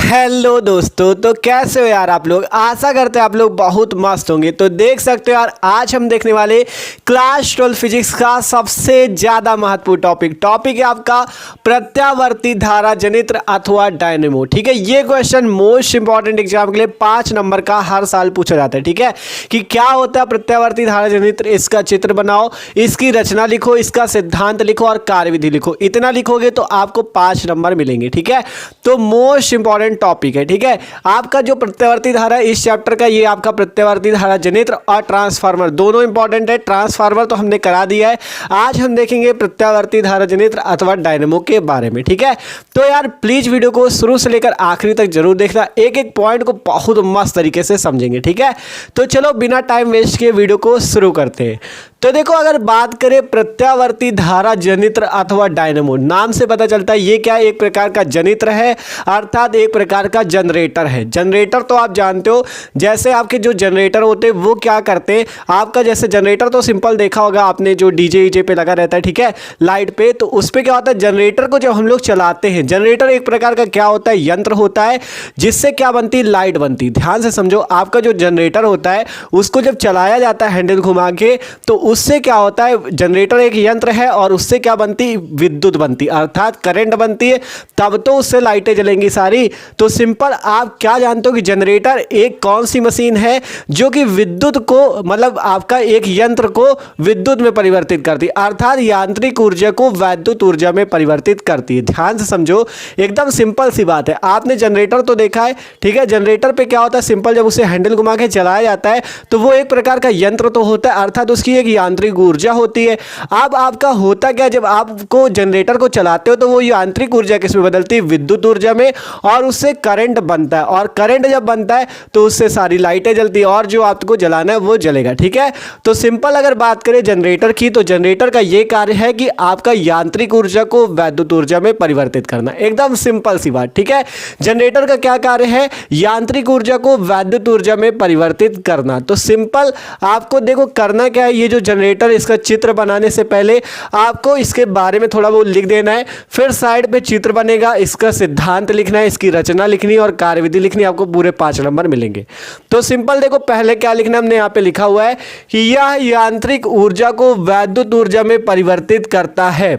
Hello दोस्तों, तो कैसे हो यार आप लोग। आशा करते हैं आप लोग बहुत मस्त होंगे। तो देख सकते हो यार, आज हम देखने वाले क्लास 12 फिजिक्स का सबसे ज़्यादा महत्वपूर्ण टॉपिक है आपका प्रत्यावर्ती धारा जनित्र अथवा डायनेमो। ठीक है, ये क्वेश्चन मोस्ट इंपॉर्टेंट एग्जाम के लिए 5 नंबर का हर साल पूछा जाता है। ठीक है, कि क्या होता है प्रत्यावर्ती धारा जनित्र, इसका चित्र बनाओ, इसकी रचना लिखो, इसका सिद्धांत लिखो और कार्यविधि लिखो। इतना लिखोगे तो आपको 5 नंबर मिलेंगे। ठीक है, तो मोस्ट इंपॉर्टेंट टॉपिक है। ठीक है, आपका जो प्रत्यावर्ती धारा इस चैप्टर का, ये आपका प्रत्यावर्ती धारा जनित्र और ट्रांसफार्मर दोनों इंपॉर्टेंट है। ट्रांसफार्मर तो हमने करा दिया है, आज हम देखेंगे प्रत्यावर्ती धारा जनित्र अथवा डायनेमो के बारे में। ठीक है, तो यार प्लीज वीडियो को शुरू से लेकर आखिरी तक जरूर देखना, एक एक पॉइंट को बहुत मस्त तरीके से समझेंगे। ठीक है, तो चलो बिना टाइम वेस्ट किए वीडियो को शुरू करते हैं। तो देखो, अगर बात करें प्रत्यावर्ती धारा जनित्र अथवा डायनेमो, नाम से पता चलता है ये क्या एक प्रकार का जनित्र है, अर्थात एक प्रकार का जनरेटर है। जनरेटर तो आप जानते हो, जैसे आपके जो जनरेटर होते हैं वो क्या करते हैं, आपका जैसे जनरेटर तो सिंपल देखा होगा आपने, जो डीजे ईजे पे लगा रहता है, ठीक है, लाइट पे, तो उस पे क्या होता है, जनरेटर को जब हम लोग चलाते हैं, जनरेटर एक प्रकार का क्या होता है, यंत्र होता है, जिससे क्या बनती है, लाइट बनती है। ध्यान से समझो, आपका जो जनरेटर होता है उसको जब चलाया जाता है हैंडल घुमा के, तो उससे क्या होता है, जनरेटर एक यंत्र है और उससे क्या बनती, विद्युत बनती, अर्थात करंट बनती है, तब तो उससे लाइटें जलेंगी सारी। तो सिंपल आप क्या जानते हो कि जनरेटर एक कौन सी मशीन है जो कि विद्युत को, मतलब आपका एक यंत्र को विद्युत में परिवर्तित करती है, अर्थात यांत्रिक ऊर्जा को वैद्युत ऊर्जा में परिवर्तित करती है। ध्यान से समझो, एकदम सिंपल सी बात है। आपने जनरेटर तो देखा है, ठीक है, जनरेटर पे क्या होता है, सिंपल जब उसे हैंडल घुमा के चलाया जाता है तो वो एक प्रकार का यंत्र तो होता है, अर्थात उसकी एक यांत्रिक ऊर्जा होती है। अब आपका होता क्या, जब आपको जनरेटर को चलाते हो तो वो यांत्रिक ऊर्जा किसमें बदलती है, विद्युत ऊर्जा में, और उससे करंट बनता है, और करंट जब बनता है तो उससे सारी लाइटें जलती है और जो आपको जलाना है वो जलेगा। ठीक है, तो सिंपल अगर बात करें जनरेटर की, तो जनरेटर का ये कार्य है कि आपका यांत्रिक ऊर्जा को वैद्युत ऊर्जा में परिवर्तित करना, एकदम सिंपल सी बात। ठीक है, जनरेटर का क्या कार्य है, यांत्रिक ऊर्जा को वैद्युत ऊर्जा में परिवर्तित करना। तो सिंपल आपको देखो करना क्या है, ये जो जनरेटर, इसका चित्र बनाने से पहले आपको इसके बारे में थोड़ा बहुत लिख देना है, फिर साइड पे चित्र बनेगा, इसका सिद्धांत लिखना है, इसकी रचना लिखनी है और कार्यविधि लिखनी है, आपको पूरे 5 नंबर मिलेंगे। तो सिंपल देखो, पहले क्या लिखना, हमने यहाँ पे लिखा हुआ है कि यह यांत्रिक ऊर्जा को वैद्युत ऊर्जा में परिवर्तित करता है।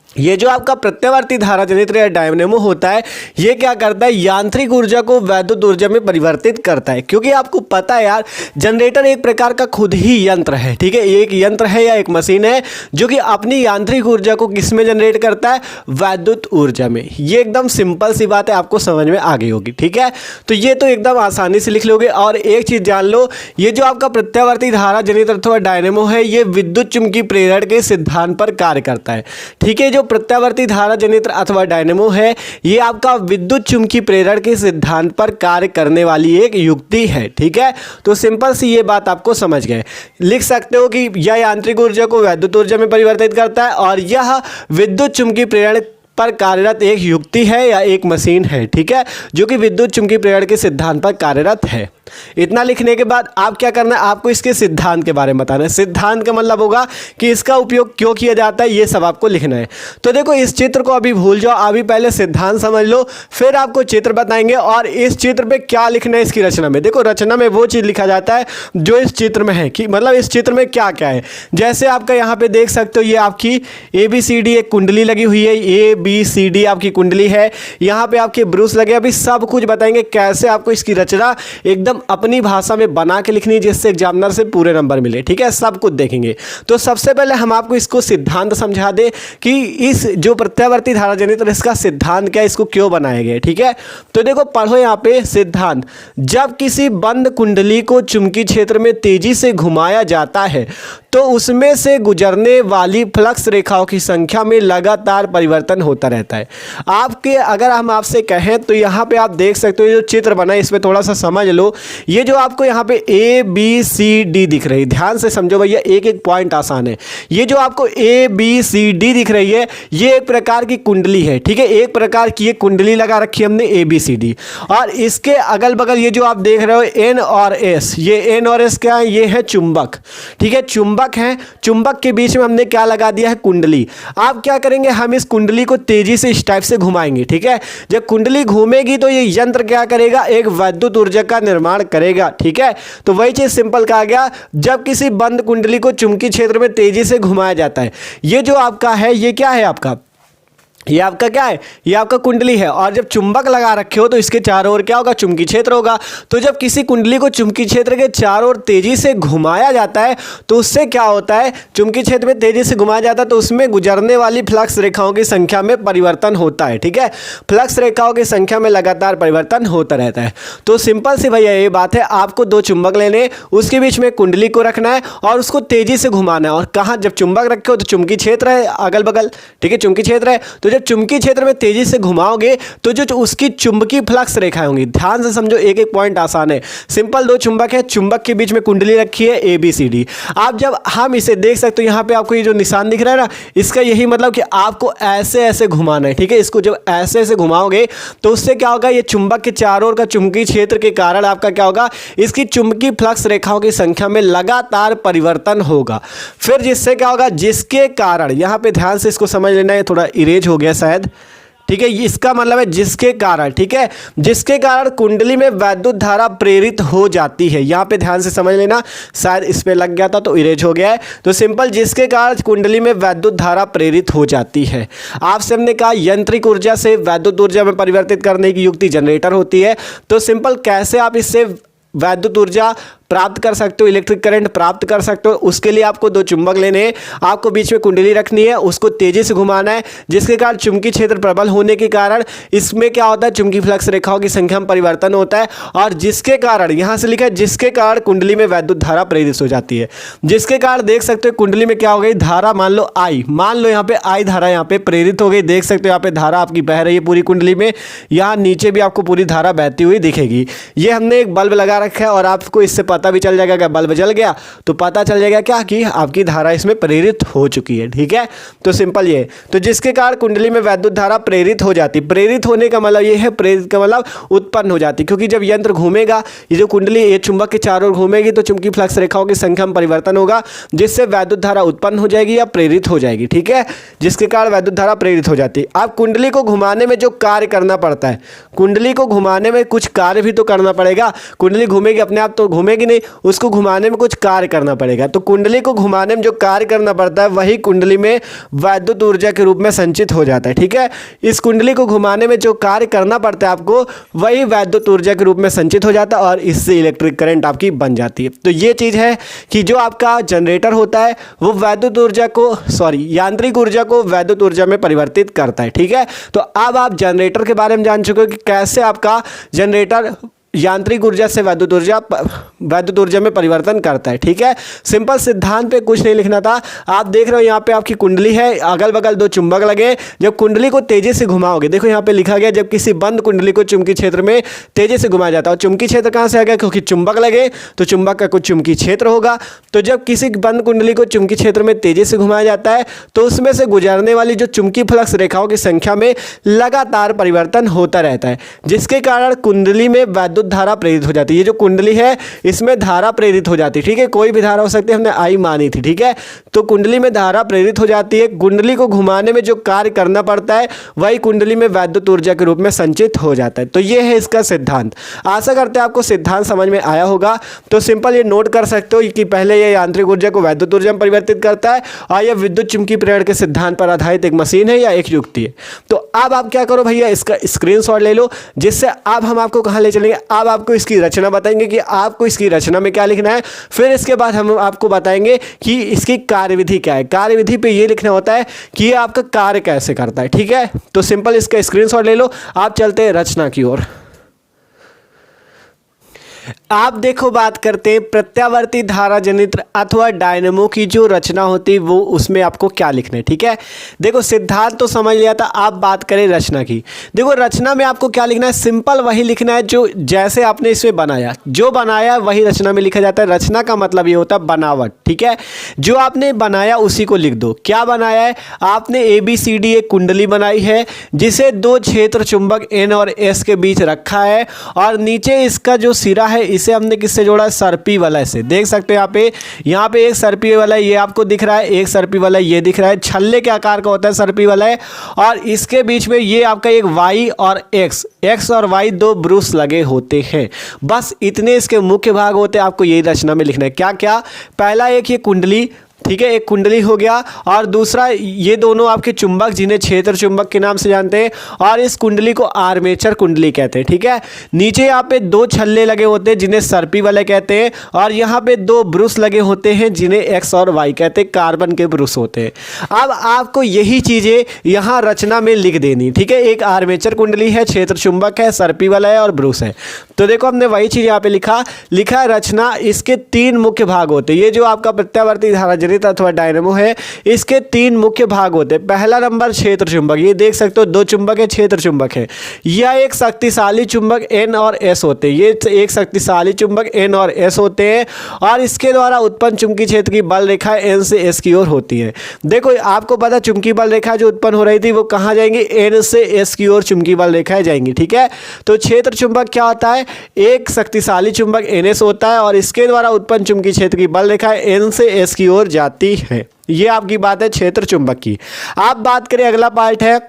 ये जो आपका प्रत्यावर्ती धारा जनित्र या डायनेमो होता है, ये क्या करता है, यांत्रिक ऊर्जा को वैद्युत ऊर्जा में परिवर्तित करता है। क्योंकि आपको पता है यार, जनरेटर एक प्रकार का खुद ही यंत्र है। ठीक है, एक यंत्र है या एक मशीन है जो कि अपनी यांत्रिक ऊर्जा को किस में जनरेट करता है, वैद्युत ऊर्जा में। ये एकदम सिंपल सी बात है, आपको समझ में आ गई होगी। ठीक है, तो ये तो एकदम आसानी से लिख लोगे। और एक चीज जान लो, ये जो आपका प्रत्यावर्ती धारा जनित्र अथवा डायनेमो है, ये विद्युत चुंबकीय प्रेरण के सिद्धांत पर कार्य करता है। ठीक है, प्रत्यावर्ती धारा जनित्र अथवा डायनेमो है, ये आपका विद्युत चुंबकीय प्रेरण के सिद्धांत पर कार्य करने वाली एक युक्ति है। ठीक है, तो सिंपल सी ये बात आपको समझ गए। लिख सकते हो कि यह यांत्रिक ऊर्जा को वैद्युत ऊर्जा में परिवर्तित करता है और यह विद्युत चुंबकीय प्रेरण पर कार्यरत एक युक्ति है या एक मशीन है। ठीक है, जो कि विद्युत चुंबकीय प्रेरण के सिद्धांत पर कार्यरत है। इतना लिखने के बाद आप क्या करना है, आपको इसके सिद्धांत के बारे में बताना है। सिद्धांत का मतलब होगा कि इसका उपयोग क्यों किया जाता है, ये सब आपको लिखना है। तो देखो, इस चित्र को अभी भूल जाओ, अभी पहले सिद्धांत समझ लो, फिर आपको चित्र बताएंगे और इस चित्र पे क्या लिखना है। इसकी रचना में देखो, रचना में वो चीज लिखा जाता है जो इस चित्र में है, कि मतलब इस चित्र में क्या क्या है। जैसे आपका यहाँ पे देख सकते हो, ये आपकी ABCD एक कुंडली लगी हुई है, ABCD आपकी कुंडली है, यहाँ पे आपके ब्रूस लगे। अभी सब कुछ बताएंगे कैसे आपको इसकी रचना एकदम अपनी भाषा में बना के लिखनी है, जिससे एग्जामिनर से पूरे नंबर मिले। ठीक है, सब कुछ देखेंगे। तो सबसे पहले हम आपको इसको सिद्धांत समझा दे कि इस जो प्रत्यावर्ती धारा जनित्र, इसका सिद्धांत क्या है, इसको क्यों बनाया गया है। ठीक है, तो देखो पढ़ो यहाँ पे सिद्धांत। जब किसी बंद कुंडली को चुंबकीय क्षेत्र में तेजी से घुमाया जाता है तो उसमें से गुजरने वाली फ्लक्स रेखाओं की संख्या में लगातार परिवर्तन होता रहता है। आपके अगर हम आपसे कहें तो यहाँ पे आप देख सकते हो, जो चित्र बना है इसमें थोड़ा सा समझ लो। ये जो आपको यहाँ पे ABCD दिख रही है, ध्यान से समझो भैया, एक एक पॉइंट आसान है। ये जो आपको ABCD दिख रही है, ये एक प्रकार की कुंडली है। ठीक है, एक प्रकार की ये कुंडली लगा रखी है हमने ABCD, और इसके अगल बगल ये जो आप देख रहे हो N और S, ये N और S क्या है, ये है चुंबक। ठीक है, चुंबक चुंबक हैं, चुंबक के बीच में हमने क्या लगा दिया है, कुंडली। आप क्या करेंगे, हम इस कुंडली को तेजी से इस टाइप से घुमाएंगे, ठीक है। जब कुंडली घूमेगी तो ये यंत्र क्या करेगा, एक विद्युत ऊर्जा का निर्माण करेगा, ठीक है। तो वही चीज सिंपल कहा गया, जब किसी बंद कुंडली को चुंबकीय क्षेत्र में तेजी से घुमाया जाता है। ये जो आपका है, ये क्या है आपका, ये आपका क्या है, ये आपका कुंडली है। और जब चुंबक लगा रखे हो तो इसके चारों ओर क्या होगा, चुंबकीय क्षेत्र होगा। तो जब किसी कुंडली को चुंबकीय क्षेत्र के चारों ओर तेजी से घुमाया जाता है तो उससे क्या होता है, चुंबकीय क्षेत्र में तेजी से घुमाया जाता है तो उसमें गुजरने वाली फ्लक्स रेखाओं की संख्या में परिवर्तन होता है, ठीक है। फ्लक्स रेखाओं की संख्या में लगातार परिवर्तन होता रहता है। तो सिंपल सी भैया ये बात है, आपको दो चुंबक लेने, उसके बीच में कुंडली को रखना है और उसको तेजी से घुमाना है। और कहाँ, जब चुंबक रखे हो तो चुंबकीय क्षेत्र है अगल बगल, ठीक है, चुंबकीय क्षेत्र है। तो जब चुंबकीय क्षेत्र में तेजी से घुमाओगे तो जो उसकी चुंबकीय फ्लक्स रेखाएं होंगी, ध्यान से समझो, एक एक पॉइंट आसान है, सिंपल। दो चुंबक है, चुंबक के बीच में कुंडली रखी है ABCD। आप जब हम इसे देख सकते हो, यहाँ पे आपको ये जो निशान दिख रहा है ना, इसका यही मतलब कि आपको ऐसे ऐसे घुमाना है, ठीक है। इसको जब ऐसे ऐसे घुमाओगे तो उससे क्या होगा, ये चुंबक के चारों ओर का चुंबकीय क्षेत्र के कारण आपका क्या होगा, इसकी चुंबकीय फ्लक्स रेखाओं की संख्या में लगातार परिवर्तन होगा। फिर जिससे क्या होगा, जिसके कारण, यहाँ पे ध्यान से इसको समझ लेना है, थोड़ा इरेज हो गया शायद, ठीक है। इसका मतलब है जिसके कारण, ठीक है, जिसके कारण कुंडली में वैद्युत धारा प्रेरित हो जाती है। यहाँ पे ध्यान से समझ लेना, शायद इस पे लग गया था तो इरेज हो गया है। तो सिंपल, जिसके कारण कुंडली में वैद्युत धारा प्रेरित हो जाती है। आपसे हमने कहा यांत्रिक ऊर्जा से वैद्युत ऊर्जा में परिवर्तित करने की युक्ति जनरेटर होती है। तो सिंपल, कैसे आप इससे वैद्युत ऊर्जा प्राप्त कर सकते हो, इलेक्ट्रिक करंट प्राप्त कर सकते हो, उसके लिए आपको दो चुंबक लेने हैं, आपको बीच में कुंडली रखनी है, उसको तेजी से घुमाना है, जिसके कारण चुंबकीय क्षेत्र प्रबल होने के कारण इसमें क्या होता है, चुंबकीय फ्लक्स रेखाओं की संख्या में परिवर्तन होता है। और जिसके कारण, यहां से लिखा है, जिसके कारण कुंडली में वैद्युत धारा प्रेरित हो जाती है। जिसके कारण देख सकते हो कुंडली में क्या हो गई, धारा मान लो आई, मान लो यहाँ पे आई धारा यहाँ पे प्रेरित हो गई। देख सकते हो यहाँ पे धारा आपकी बह रही है पूरी कुंडली में, यहाँ नीचे भी आपको पूरी धारा बहती हुई दिखेगी। ये हमने एक बल्ब लगा रखा है और आपको इससे पता भी चल जाएगा, बल्ब जल गया तो पता चल जाएगा क्या, कि आपकी धारा इसमें प्रेरित हो चुकी है, ठीक है। तो सिंपल ये, तो जिसके कारण कुंडली में वैद्युत धारा प्रेरित हो जाती, प्रेरित होने का मतलब ये है, प्रेरित का मतलब उत्पन्न हो जाती, क्योंकि जब यंत्र घूमेगा, ये जो कुंडली ये चुंबक के चारों ओर घूमेगी तो चुंबकीय फ्लक्स रेखाओं की संख्या में परिवर्तन होगा, जिससे वैद्युत धारा उत्पन्न हो जाएगी या प्रेरित हो जाएगी, ठीक है। जिसके कारण वैद्युत धारा प्रेरित हो जाती है। अब कुंडली को घुमाने में जो कार्य करना पड़ता है, कुंडली को घुमाने में कुछ कार्य भी तो करना पड़ेगा। कुंडली घूमेगी अपने आप तो घूमेगी नहीं, उसको घुमाने में कुछ कार्य करना पड़ेगा। तो कुंडली को घुमाने में जो कार्य करना पड़ता है वही कुंडली में वैद्युत ऊर्जा के रूप में संचित हो जाता है, ठीक है। इस कुंडली को घुमाने में जो कार्य करना पड़ता है आपको, वही वैद्युत ऊर्जा के रूप में संचित हो जाता है और इससे इलेक्ट्रिक करंट आपकी बन जाती है। तो ये चीज है कि जो आपका जनरेटर होता है वो वैद्युत ऊर्जा को, यांत्रिक ऊर्जा को वैद्युत ऊर्जा में परिवर्तित करता है, ठीक है। तो अब आप जनरेटर के बारे में जान चुके हो कि कैसे आपका जनरेटर यांत्रिक ऊर्जा से वैद्युत ऊर्जा में परिवर्तन करता है, ठीक है। सिंपल सिद्धांत पे कुछ नहीं लिखना था। आप देख रहे हो यहाँ पे आपकी कुंडली है, अगल बगल दो चुंबक लगे। जब कुंडली को तेजी से घुमाओगे, देखो यहाँ पे लिखा गया, जब किसी बंद कुंडली को चुंबकीय क्षेत्र में तेजी से घुमाया जाता है। और चुंबकीय क्षेत्र कहाँ से आ गया, क्योंकि चुंबक लगे तो चुंबक का कुछ चुंबकीय क्षेत्र होगा। तो जब किसी बंद कुंडली को चुंबकीय क्षेत्र में तेजी से घुमाया जाता है तो उसमें से गुजरने वाली जो चुंबकीय फ्लक्स रेखाओं की संख्या में लगातार परिवर्तन होता रहता है, जिसके कारण कुंडली में वैद्युत धारा प्रेरित हो जाती है। ये जो कुंडली है इसमें धारा प्रेरित हो जाती है, ठीक है। कोई भी धारा हो सकती है, हमने आई मानी थी, ठीक है। तो कुंडली में धारा प्रेरित हो जाती है। कुंडली को घुमाने में जो कार्य करना पड़ता है वही कुंडली में वैद्युत ऊर्जा के रूप में संचित हो जाता है। तो ये है इसका सिद्धांत। आशा करते हैं आपको सिद्धांत समझ में आया होगा। तो सिंपल ये नोट कर सकते हो कि पहले ये यांत्रिक ऊर्जा को वैद्युत ऊर्जा में परिवर्तित करता है और यह विद्युत चुंबकीय प्रेरण के सिद्धांत पर आधारित एक मशीन है या एक युक्ति है। तो अब आप क्या करो भैया, इसका स्क्रीनशॉट ले लो, जिससे अब हम आपको कहाँ ले चलेंगे। अब आपको इसकी रचना बताएंगे कि आपको इसकी रचना में क्या लिखना है। फिर इसके बाद हम आपको बताएंगे कि इसकी कार्यविधि क्या है। कार्यविधि पे ये लिखना होता है कि ये आपका कार्य कैसे करता है, ठीक है। तो सिंपल इसका स्क्रीनशॉट ले लो। आप चलते हैं रचना की ओर। आप देखो, बात करते हैं प्रत्यावर्ती धारा जनित्र अथवा डायनेमो की जो रचना होती है वो, उसमें आपको क्या लिखना है, ठीक है। देखो सिद्धांत तो समझ लिया था, आप बात करें रचना की। देखो रचना में आपको क्या लिखना है, सिंपल वही लिखना है जो जैसे आपने इसमें बनाया, जो बनाया वही रचना में लिखा जाता है। रचना का मतलब ये होता है बनावट, ठीक है। जो आपने बनाया उसी को लिख दो। क्या बनाया है आपने, ABCD एक कुंडली बनाई है जिसे दो क्षेत्र चुंबक N और S के बीच रखा है और नीचे इसका जो सिरा है इसे हमने किससे जोड़ा है, सर्पी वलय से। देख सकते हो यहाँ पे एक सर्पी वलय ये आपको दिख रहा है, एक सर्पी वलय ये दिख रहा है। छल्ले के आकार का होता है सर्पी वलय, और इसके बीच में ये आपका एक वाई और एक्स और वाई दो ब्रूस लगे होते हैं। बस इतने इसके मुख्य भाग होते हैं। आपको यही रचना में लिखना है। क्या क्या, पहला एक ये कुंडली, ठीक है, एक कुंडली हो गया, और दूसरा ये दोनों आपके चुंबक जिन्हें क्षेत्र चुंबक के नाम से जानते हैं, और इस कुंडली को आर्मेचर कुंडली कहते हैं। ठीक है, नीचे यहाँ पे दो छल्ले लगे होते हैं जिन्हें सर्पी वलय कहते हैं, और यहाँ पे दो ब्रूस लगे होते हैं जिन्हें एक्स और वाई कहते हैं, कार्बन के ब्रूस होते हैं। अब आपको यही चीज़ें यहाँ रचना में लिख देनी। ठीक है, एक आर्मेचर कुंडली है, क्षेत्र चुंबक है, सर्पी वलय है और ब्रूस है। तो देखो हमने वही चीज़ यहाँ पे लिखा है रचना। इसके तीन मुख्य भाग होते हैं। ये जो आपका प्रत्यावर्ती धारा अथवा डायनेमो है, इसके तीन मुख्य भाग होते हैं। पहला नंबर क्षेत्र चुंबक, ये देख सकते हो दो चुंबक है, क्षेत्र चुंबक है। यह एक शक्तिशाली चुंबक N और S होते हैं। ये एक शक्तिशाली चुंबक N और S होते हैं, और इसके द्वारा उत्पन्न चुंबकीय क्षेत्र की बल रेखा N से S की ओर होती है। देखो आपको पता चुंबकीय बल रेखा जो उत्पन्न हो रही थी वो कहाँ जाएंगी, N से S की ओर चुंबकीय बल रेखाएं जाएंगी। ठीक है, तो क्षेत्र चुंबक क्या होता है, एक शक्तिशाली चुंबक NS होता है, और इसके द्वारा उत्पन्न चुंबकीय क्षेत्र की बल रेखा N से S की ओर जाती है। ये आपकी बात है क्षेत्र चुंबक की। आप बात करें, अगला पार्ट है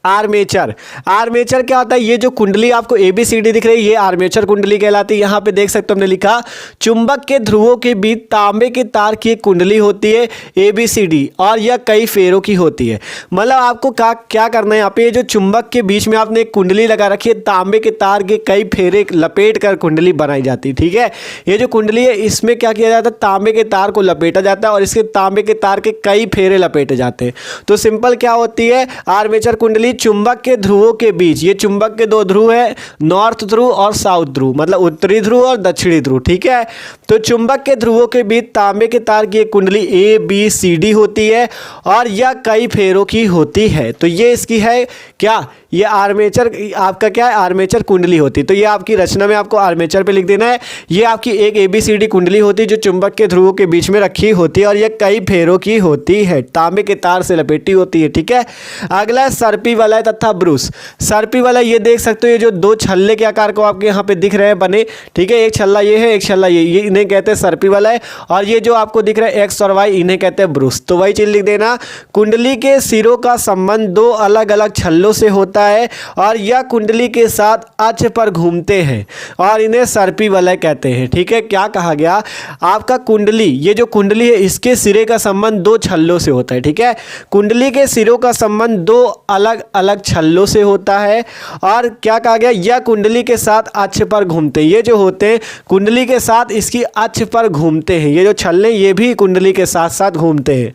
आर्मेचर। आर्मेचर क्या होता है, ये जो कुंडली आपको ABCD दिख रही है ये आर्मेचर कुंडली कहलाती है। यहाँ पे देख सकते हो हमने लिखा चुंबक के ध्रुवों के बीच तांबे के तार की एक कुंडली होती है ABCD, और यह कई फेरों की होती है। मतलब आपको क्या करना है, यहाँ पे जो चुंबक के बीच में आपने एक कुंडली लगा रखी है, तांबे के तार के कई फेरे लपेट कर कुंडली बनाई जाती है। ठीक है, ये जो कुंडली है इसमें क्या किया जाता है, तांबे के तार को लपेटा जाता है, और इसके तांबे के तार के कई फेरे लपेटे जाते हैं। तो सिंपल क्या होती है आर्मेचर कुंडली, चुंबक के ध्रुवों के बीच, ये चुंबक के दो ध्रुव है, नॉर्थ ध्रुव और साउथ ध्रुव, मतलब उत्तरी ध्रुव और दक्षिणी ध्रुव। ठीक है, तो चुंबक के ध्रुवों के बीच तांबे के तार की एक कुंडली ABCD होती है, और यह कई फेरों की होती है। तो ये इसकी है क्या, ये आर्मेचर आपका क्या है, आर्मेचर कुंडली होती है। तो ये आपकी रचना में आपको आर्मेचर पे लिख देना है। ये आपकी एक ABCD कुंडली होती है जो चुंबक के ध्रुवों के बीच में रखी होती है, और यह कई फेरों की होती है, तांबे के तार से लपेटी होती है। ठीक है, अगला है सर्पी वलय तथा ब्रूस। सर्पी वलय ये देख सकते हो, ये जो दो छल्ले के आकार को आपके यहाँ पे दिख रहे हैं बने, ठीक है, एक छल्ला ये है, एक छल्ला ये इन्हें कहते हैं सर्पी वलय, और ये जो आपको दिख रहा है एक्स और वाई इन्हें कहते हैं ब्रूस। तो वही चीज लिख देना, कुंडली के सिरों का संबंध दो अलग अलग छल्लों से होता है, और यह कुंडली के साथ अक्ष पर घूमते हैं, और इन्हें सर्पी वलय कहते हैं। ठीक है, क्या कहा गया, आपका कुंडली, ये जो कुंडली है इसके सिरे का संबंध दो छल्लों से होता है। ठीक है, कुंडली के सिरों का संबंध दो अलग अलग छल्लों से होता है, और क्या कहा गया, यह कुंडली के साथ अक्ष पर घूमते हैं। ये जो होते हैं कुंडली के साथ इसकी अक्ष पर घूमते हैं, ये जो छल्ले ये भी कुंडली के साथ साथ घूमते हैं,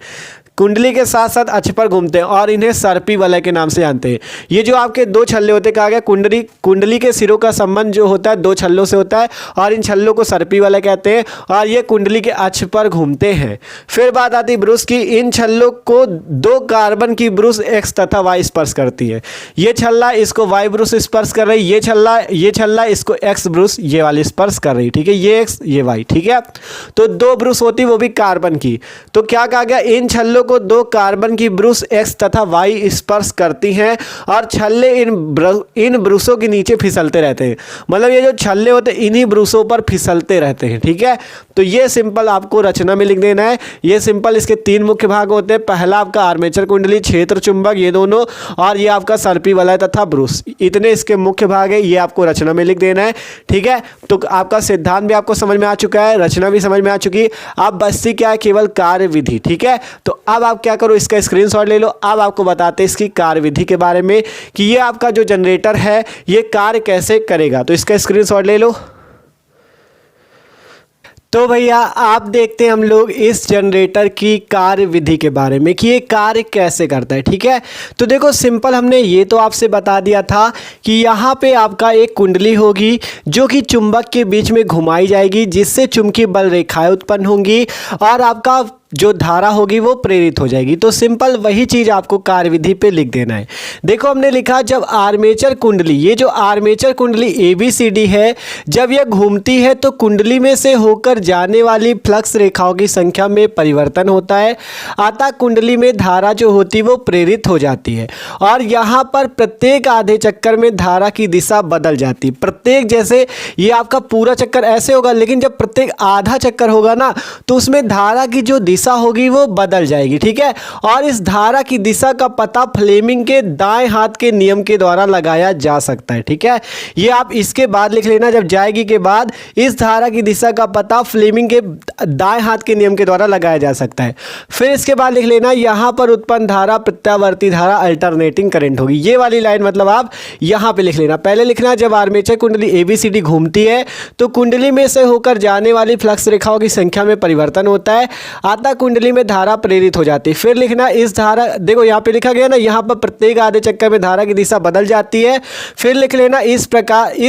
कुंडली के साथ साथ अक्ष पर घूमते हैं, और इन्हें सर्पी वलय के नाम से जानते हैं। ये जो आपके दो छल्ले होते हैं, कहा गया कुंडली के सिरों का संबंध जो होता है दो छल्लों से होता है, और इन छल्लों को सर्पी वलय कहते हैं, और ये कुंडली के अक्ष पर घूमते हैं। फिर बात आती है ब्रूस की। इन छल्लों को दो कार्बन की ब्रूस एक्स तथा वाई स्पर्श करती है। ये छल्ला इसको वाई ब्रूस स्पर्श कर रही, ये छल्ला इसको एक्स ब्रूस ये वाली स्पर्श कर रही। ठीक है, ये एक्स ये वाई। ठीक है, तो दो ब्रूस होती वो भी कार्बन की। तो क्या कहा गया, इन छल्लों को दो कार्बन की ब्रूस एक्स तथा वाई स्पर्श करती हैं, और छल्ले इन ब्रूसों के नीचे फिसलते रहते हैं। मतलब ये जो छल्ले होते हैं इन्हीं ब्रूसों पर फिसलते रहते हैं। ठीक है, तो ये सिंपल आपको रचना में लिख देना है। ये सिंपल इसके तीन मुख्य भाग होते हैं, पहला आपका आर्मेचर कुंडली, क्षेत्र चुंबक ये दोनों, और ये आपका सर्पी वलय तथा ब्रूस, इतने इसके मुख्य भाग है। ये आपको रचना में लिख देना है। ठीक है, तो आपका सिद्धांत भी आपको समझ में आ चुका है, रचना भी समझ में आ चुकी है। अब बस्ती क्या है, केवल कार्य विधि। ठीक है, तो अब आप क्या करो, इसका स्क्रीनशॉट ले लो। अब आपको बताते हैं इसकी कार्यविधि के बारे में कि ये आपका जो जनरेटर है ये कार्य कैसे करेगा। तो इसका स्क्रीनशॉट ले लो। तो भैया आप देखते हैं हम लोग इस जनरेटर की कार्य विधि के बारे में कि ये कार्य कैसे करता है। ठीक है, तो देखो सिंपल हमने ये तो आपसे बता दिया था कि यहाँ पे आपका एक कुंडली होगी जो कि चुंबक के बीच में घुमाई जाएगी, जिससे चुंबकीय बल रेखाएं उत्पन्न होंगी, और आपका जो धारा होगी वो प्रेरित हो जाएगी। तो सिंपल वही चीज़ आपको कार्यविधि पे लिख देना है। देखो हमने लिखा जब आर्मेचर कुंडली, ये जो आर्मेचर कुंडली ABCD है, जब यह घूमती है तो कुंडली में से होकर जाने वाली फ्लक्स रेखाओं की संख्या में परिवर्तन होता है, अतः कुंडली में धारा जो होती है वो प्रेरित हो जाती है। और यहाँ पर प्रत्येक आधे चक्कर में धारा की दिशा बदल जाती है। प्रत्येक, जैसे ये आपका पूरा चक्कर ऐसे होगा, लेकिन जब प्रत्येक आधा चक्कर होगा ना तो उसमें धारा की जो दिशा होगी वो बदल जाएगी। ठीक है, और इस धारा की दिशा का पता फ्लेमिंग के दाएं हाथ के नियम के द्वारा लगाया जा सकता है। ठीक है, ये आप इसके बाद लिख लेना, जब जाएगी के बाद इस धारा की दिशा का पता फ्लेमिंग के दाएं हाथ के नियम के द्वारा लगाया जा सकता है। फिर इसके बाद लिख लेना यहां पर उत्पन्न धारा प्रत्यावर्ती धारा अल्टरनेटिंग करंट होगी। ये वाली लाइन मतलब आप यहां पे लिख लेना। पहले लिखना जब आर्मेचर कुंडली ABCD घूमती है तो कुंडली में से होकर जाने वाली फ्लक्स रेखाओं की संख्या में परिवर्तन होता है, अतः कुंडली में धारा प्रेरित हो जाती है। फिर लिखना इस धारा, देखो यहाँ पे लिखा गया ना, यहाँ पर प्रत्येक आधे चक्कर में धारा की दिशा बदल जाती है। फिर लिख लेना इस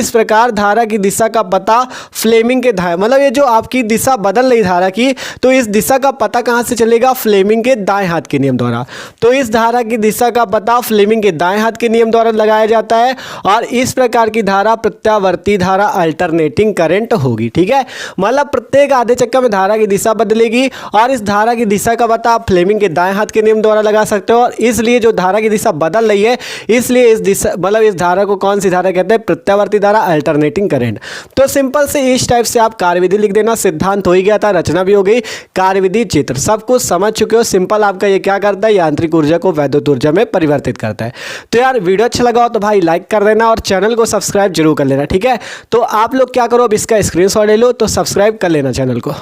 प्रकार धारा की दिशा का पता फ्लेमिंग के धारा, मतलब ये जो आपकी दिशा बदल रही धारा की, तो इस दिशा का पता कहाँ से चलेगा? फ्लेमिंग के दाएं हाथ के नियम द्वारा। तो इस धारा की दिशा का पता फ्लेमिंग के दाएं हाथ के नियम द्वारा लगाया जाता है और इस प्रकार की धारा प्रत्यावर्ती धारा अल्टरनेटिंग करंट होगी। ठीक है, मतलब प्रत्येक आधे चक्कर में धारा की दिशा बदलेगी और इस धारा की दिशा का पता आप फ्लेमिंग के दाएं हाथ के नियम द्वारा लगा सकते हो। और इसलिए जो धारा की दिशा बदल रही है, इसलिए इस दिशा, मतलब इस धारा को कौन सी धारा कहते हैं? प्रत्यावर्ती धारा अल्टरनेटिंग करंट। तो सिंपल से इस टाइप से आप कार्यविधि लिख देना। सिद्धांत हो ही गया था, रचना भी हो गई, कार्यविधि, चित्र, सब कुछ समझ चुके हो। सिंपल आपका ये क्या करता है? यांत्रिक ऊर्जा को वैद्युत ऊर्जा में परिवर्तित करता है। तो यार वीडियो अच्छा लगा हो तो भाई लाइक कर देना और चैनल को सब्सक्राइब जरूर कर लेना। ठीक है, तो आप लोग क्या करो, अब इसका स्क्रीनशॉट ले लो, तो सब्सक्राइब कर लेना चैनल को।